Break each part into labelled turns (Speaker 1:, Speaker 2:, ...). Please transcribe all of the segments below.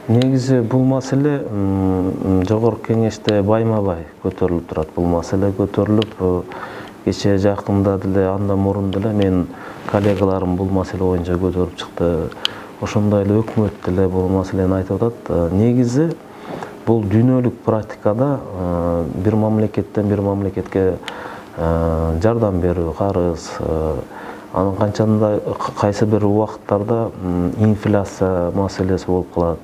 Speaker 1: Негизи бул маселе жогорку кеңеште байма-бай көтөрүлүп турат. Бул маселе көтөрүлүп, кечээ жакында деле, андан мурун деле мен коллегаларым бул маселе боюнча көтөрүп чыкты. Ошондой эле өкмөт деле бул маселени айтып атат. Негизи бул дүйнөлүк практикада бир мамлекеттен бир мамлекетке жардам берүү, карыз, анын канчанда кайсы бир убакыттарда инфляция маселеси болуп калат,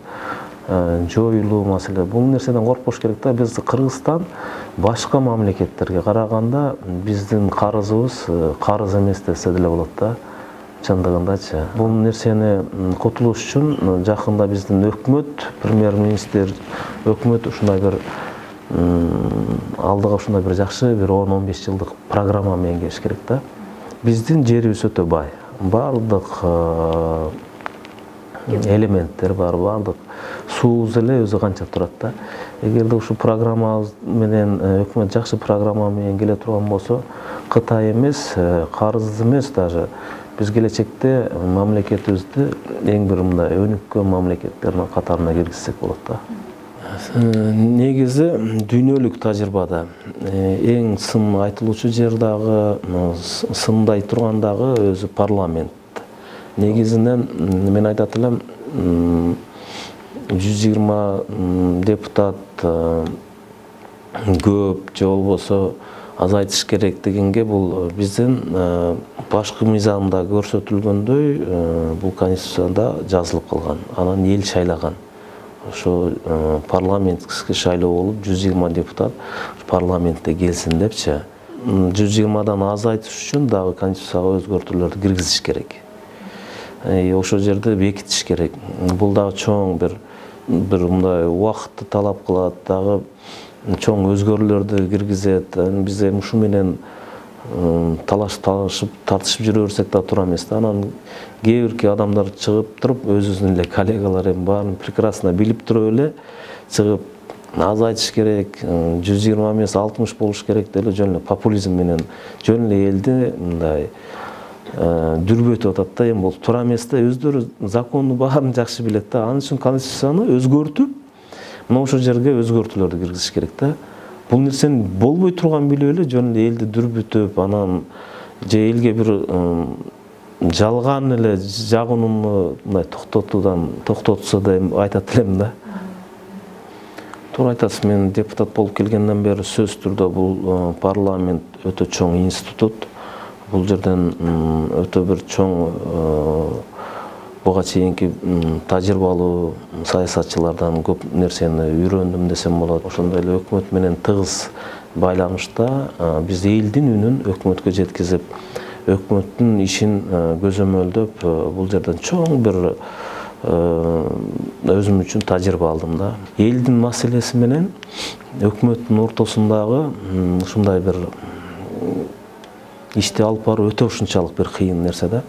Speaker 1: жоюлуу маселе. Бул нерседен коркпош керек да. Биз Кыргызстан башка мамлекеттерге караганда биздин карызыбыз карыз эмес десе деле болот да. Чындыгындачы. Бул нерсени кутулуш үчүн жакында биздин өкмөт, премьер-министр өкмөт ушундай бир алдыга ушундай бир жакшы бир 10-15 жылдык программа менен келиш керек да. Биздин жерибиз өтө бай. Бардык элементтер бар, бардык суубуз эле өзү канча турат да. Эгерде ушу программа менен өкмөт жакшы программа менен келе турган болсо, Кытай эмес, карыз эмес даже биз келечекте мамлекетибизди эң бир мындай өнүккөн мамлекеттердин катарына киргизсек болот да. Негизи дүйнөлүк тажрыйбада эң сын айтылуучу жер дагы, сындай турган дагы өзү парламент. Негизинен мен айтат элем, 120 депутат көп же болбосо азайтыш керек дегенге бул биздин башкы мыйзамда көрсөтүлгөндөй бул конституцияда жазылып калган. Анан эл шайлаган. Ошо парламенттик шайлоо болуп 120 депутат парламентте келсин депчи. 120дан азайтыш үчүн дагы конституцияга өзгөртүүлөрдү киргизиш керек. Ошо жерде бекитиш керек. Бул дагы чоң бир мындай убакытты талап кылат, дагы чоң өзгөрүүлөрдү киргизет. Биз эми ушу менен талашып тартышып жүрө берсек да туура эмес да. Анан кээ бирки адамдар чыгып туруп, өзүбүздүн эле коллегалар эми баарын прекрасно билип туруп эле чыгып азайтыш керек, 120 эмес 60 болуш керек деле жөн эле популизм менен жөн эле элди мындай дүрбөтүп атат да. Эми бул туура эмес да. Өздөрү законду баарын жакшы билет да. Анын үчүн конституцияны өзгөртүп, мына ошол жерге өзгөртүүлөрдү киргизиш керек да. Бул нерсени болбой турган билип эле жөн эле элди дүрбүтүп, анан же элге бир жалган эле жагынууну мындай токтотса да айтат элем да. Туура айтасыз, мен депутат болуп келгенден бери сөзсүз түрдө бул парламент өтө чоң институт. Бул жерден өтө бир чоң буга чейинки тажрыйбалуу саясатчылардан көп нерсени үйрөндүм десем болот. Ошондой эле өкмөт менен тыгыз байланышта биз элдин үнүн өкмөткө жеткизип, өкмөттүн ишин көзөмөлдөп, бул жерден чоң бир өзүм үчүн тажрыйба алдым да. Элдин маселеси менен өкмөттүн ортосундагы ушундай бир ишти алып баруу өтө ушунчалык бир кыйын нерсе да.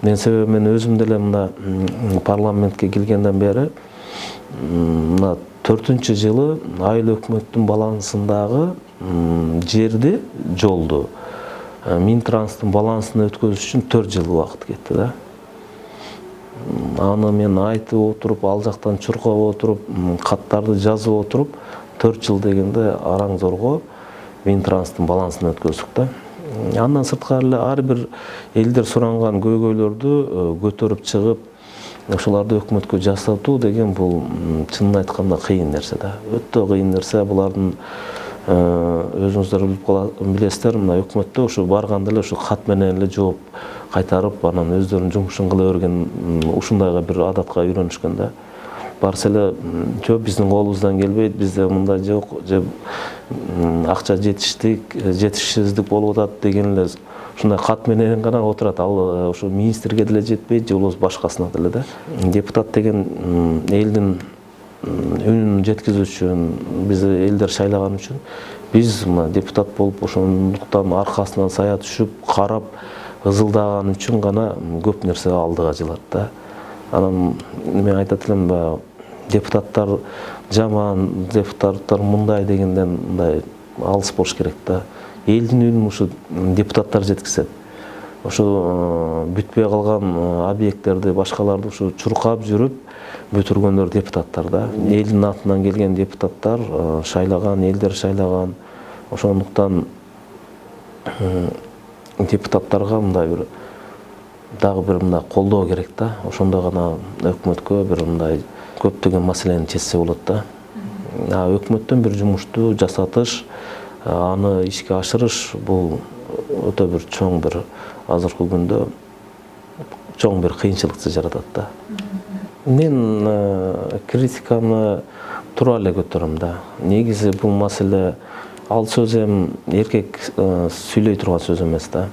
Speaker 1: Себеби мен өзүм деле мына парламентке келгенден бери мына 4-жылы айыл өкмөттүн балансындагы жерди, жолду Минтранстын балансына өткөзүш үчүн 4 жыл убакыт кетти да. Аны мен айтып отуруп, ал жактан чуркап отуруп, каттарды жазып отуруп, 4 жыл дегенде араң зорго Минтранстын балансына өткөздүк да. Андан сырткары эле ар бир элдер суранган көйгөйлөрдү көтөрүп чыгып, ошоларды өкмөткө жасатуу деген бул чынын айтканда кыйын нерсе да. Өтө кыйын нерсе. Булардын өзүңүздөр билесиздер, мына өкмөттө ушу барганда эле ушу кат менен эле жооп кайтарып, анан өздөрүнүн жумушун кыла берген ушундайга бир адатка үйрөнүшкөн да. Барса эле жок, биздин колубуздан келбейт, бизде мындай жок, же акча жетишсиздик болуп атат деген эле ушундай кат менен гана отурат. Ал ушу министрге деле жетпейт, же болбосо башкасына деле да. Депутат деген элдин үнүн жеткизүү үчүн, бизди элдер шайлаган үчүн, биз мына депутат болуп ошондуктан аркасынан сая түшүп, карап, ызылдаган үчүн гана көп нерсе алдыга жылат да. Анан мен айтат элем, депутаттар жаман, депутаттар мындай дегенден мындай алыс болуш керек да. Элдин үнүн ушу депутаттар жеткизет. ошо бүтпөй калган объекттерди башкаларды ушу чуркап жүрүп бүтүргөндөр депутаттар да. Элдин атынан келген депутаттар шайлаган, элдер шайлаган. Ошондуктан депутаттарга мындай бир дагы бир мындай колдоо керек да. Ошондо гана өкмөткө бир мындай көптөгөн маселени чечсе болот да. Өкмөттөн бир жумушту жасатыш, аны ишке ашырыш бул өтө бир чоң бир азыркы күндө чоң бир кыйынчылыкты жаратат да. Мен критиканы туура эле көтөрөм да. Негизи бул маселе ал сөз эми эркек сүйлөй турган сөз эмес да.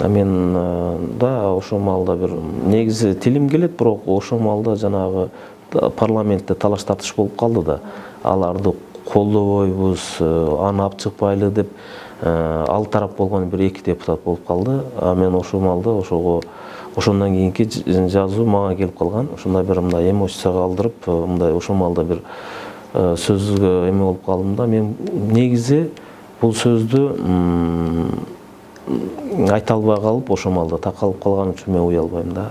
Speaker 1: Мен да ошол маалда бир негизи тилим келет, бирок ошол маалда жанагы парламентте талаш тартыш болуп калды да. Аларды колдобойбуз, аны алып чыкпайлы деп ал тарап болгон бир эки депутат болуп калды. Мен ошол маалда ошондон кийинки жазуу мага келип калган. Ошондой бир мындай эмоцияга алдырып, мындай ошол маалда бир сөзгө эме болуп калдым да. Мен негизи бул сөздү айта албай калып, ошол маалда такалып калган үчүн мен уя албайм да.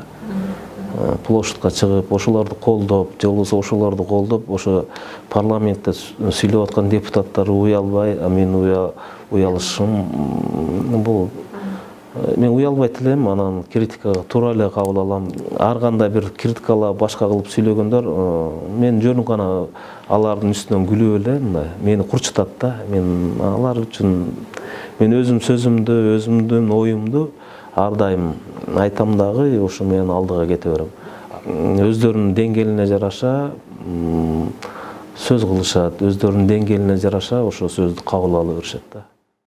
Speaker 1: Площадька чыгып, ошолорду колдоп, же болбосо ошолорду колдоп, ошо парламентте сүйлөп аткан депутаттар уя албай, мен уялышым бул мен уя албайт элем, анан критикага туура эле кабыл алам. Ар кандай бир критикалар башка кылып сүйлөгөндөр, мен жөн гана алардын үстүнөн күлүп эле мындай мени курчутат да. Мен алар үчүн мен өзүм сөзүмдү, өзүмдүн оюмду ар дайым айтам дагы, ошо менен алдыга кете берем. Өздөрүнүн деңгээлине жараша сөз кылышат, өздөрүнүн деңгээлине жараша ошо сөздү кабыл ала беришет да.